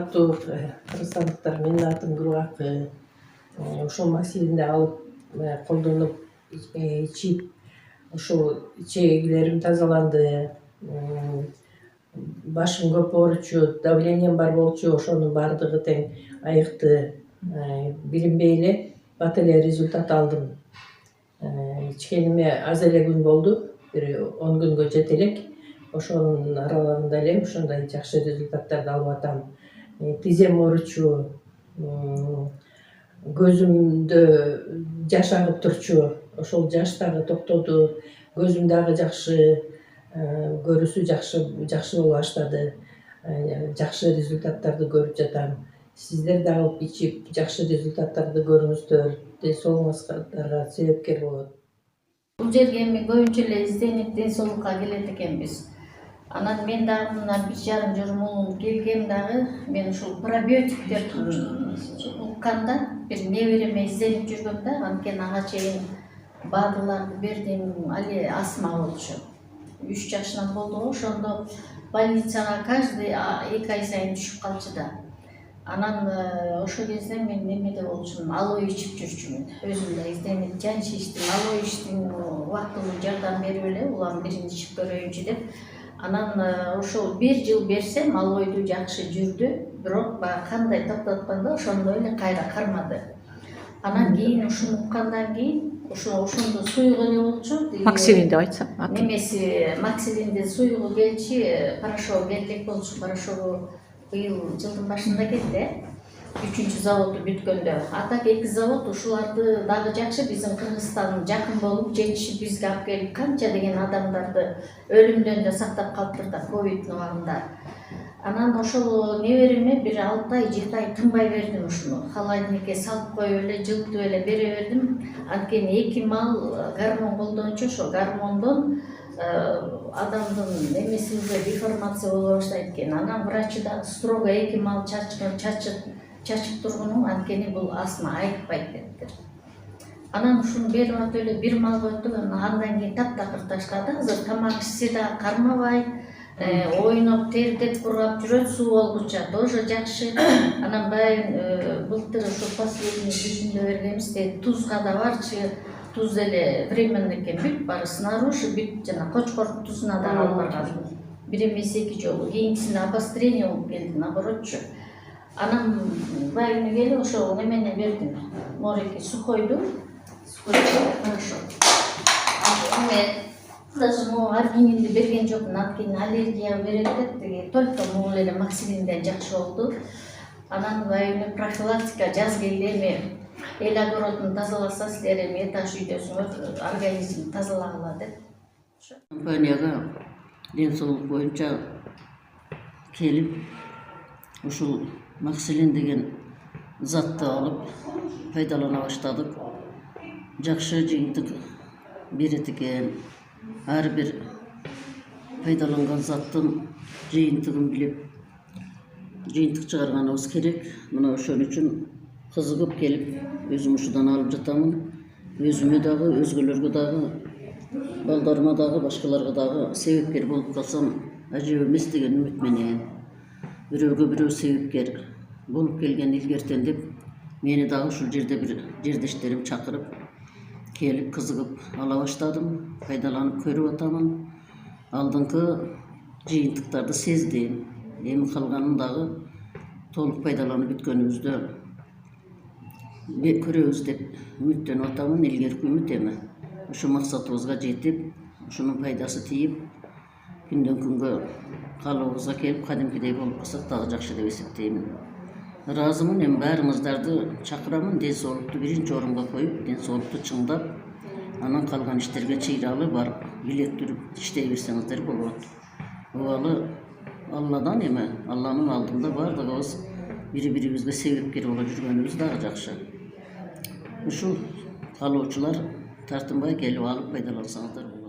урматтуу кыргызстандыктар, менин атым Кургак. Ошол маселени алып колдонуп ичип, ошол ичегилерим тазаланды. Башым көп ооручу, давлением бар болчу, ошонун баардыгы тең айыкты. Билинбей эле бат эле результат алдым. Ичкениме аз эле күн болду, бир 10 күнгө жете элек. Ошонун аралыгында эле ошондой жакшы результаттарды алып атам. Тизем ооручу, көзүмдө жаш агып турчу, ошол жаш дагы токтоду. Көзүм дагы жакшы, көрүүсү жакшы боло баштады. Жакшы результаттарды көрүп жатам. Сиздер да алып ичип жакшы результаттарды көрүңүздөр, ден соолугуңузга себепкер болот. Бул жерге эми көбүнчө эле изденип ден соолукка келет экенбиз. Анан мен дагы мына 1,5 жыл мурун келгем дагы, мен ушул пробиотиктерди укканда бир небереме изденип жүргөм да, анткени ага чейин баадыларды бердим, али астма болчу. 3 жашынан болду го, ошондо больницага каждый 2 ай сайын түшүп калчу да. Анан ошол кезде мен немеде болчумун, алоэ ичип жүрчүмүн. Өзүм да изденип жанчы ичтим, алоэ ичтим, убактылуу жардам берип эле, улам бирин ичип көрөйүнчү деп. Анан ошол 1 жыл берсем, алоэду жакшы жүрдү, бирок баягы кандай токтоткондо ошондой эле кайра кармады. Анан кийин ушуну уккандан кийин ошондо суюгу эле болчу. Максилин деп айтсам. Немеси максилинде суюгу келчи, порошогу келдек болчу. Порошогу быйыл жылдын башында кетти. 3-чү заводду бүткөндө. А так 2 завод ушуларды дагы жакшы, биздин Кыргызстан жакын болуп, жетишип бизге алып келип канча деген адамдарды өлүмдөн да сактап калыптыр да ковид убагында. Анан ошол небереме бир 6 ай, 7 ай тынбай бердим ушуну. Холодильникке салып коюп эле, жылытып эле бере бердим. Анткени 2 мал гормон колдончу, ошо гормондон адамдын немесинде деформация боло баштайт экен. Анан врачы да строго 2 мал чачып тургунум, анткени бул астма айыкпайт дептир. Анан ушуну берип атып эле 1 мал өттүк, андан кийин таптакыр таштады. Азыр тамак ичсе да кармабайт, ойноп тердеп кургап жүрөт, суу болгуча тоже жакшы. Анан байын былтыр ошо последний жүзүндө бергенбиз, тузга да барчы, туз эле временно экен, бүт баары снаружи, бүт жана кочкордун тузуна да алып барган. 1 эмес 2 жолу, кийинкисинде обострение болуп келди, наоборотчу. Анан байыны келип ошо немени бердим, мореки сухойду, хорошо. Даже аргининди берген жокмун, анткени аллергия берет деп, только могул эле максилинден жакшы болду. Анан байыны профилактика жаз келди, эми эл огородун тазаласа силер эми этаж үйдөсүңөр, организм тазалагыла деп. Компанияга ден соолук боюнча келип, ушул максилин деген затты алып пайдалана баштадык. Жакшы жыйынтык берет экен. Ар бир пайдаланган заттын жыйынтыгын билип, жыйынтык чыгарганыбыз керек. Мына ошон үчүн кызыгып келип, өзүм ушудан алып жатамын. Өзүмө дагы, өзгөлөргө дагы, балдарыма дагы, башкаларга дагы себепкер болуп калсам ажеп эмес деген үмүт менен. Бирөөгө бирөө себепкер болуп келген илгертен деп, мени дагы ушул жерде бир жердештерим чакырып, келип кызыгып ала баштадым, пайдаланып көрүп атамын. Алдыңкы жыйынтыктарды сездим. Эми калганын дагы толук пайдаланып бүткөнүбүздө көрөбүз деп үмүттөнүп атамын. Илгерки үмүт эми ошо максатыбызга жетип, ушунун пайдасы тийип, күндөн күнгө калыбыбызга келип, кадимкидей болуп калсак дагы жакшы деп эсептеймин. Ыраазымын, эми баарыңыздарды чакырамын, ден соолукту биринчи орунга коюп, ден соолукту чыңдап, анан калган иштерге чыйралы барып, илектирип иштей берсеңиздер болот. Убалы Алладан, эми Алланын алдында баардыгыбыз бири-бирибизге себепкер боло жүргөнүбүз дагы жакшы. Ушул калуучулар тартынбай келип алып пайдалансаңыздар болот.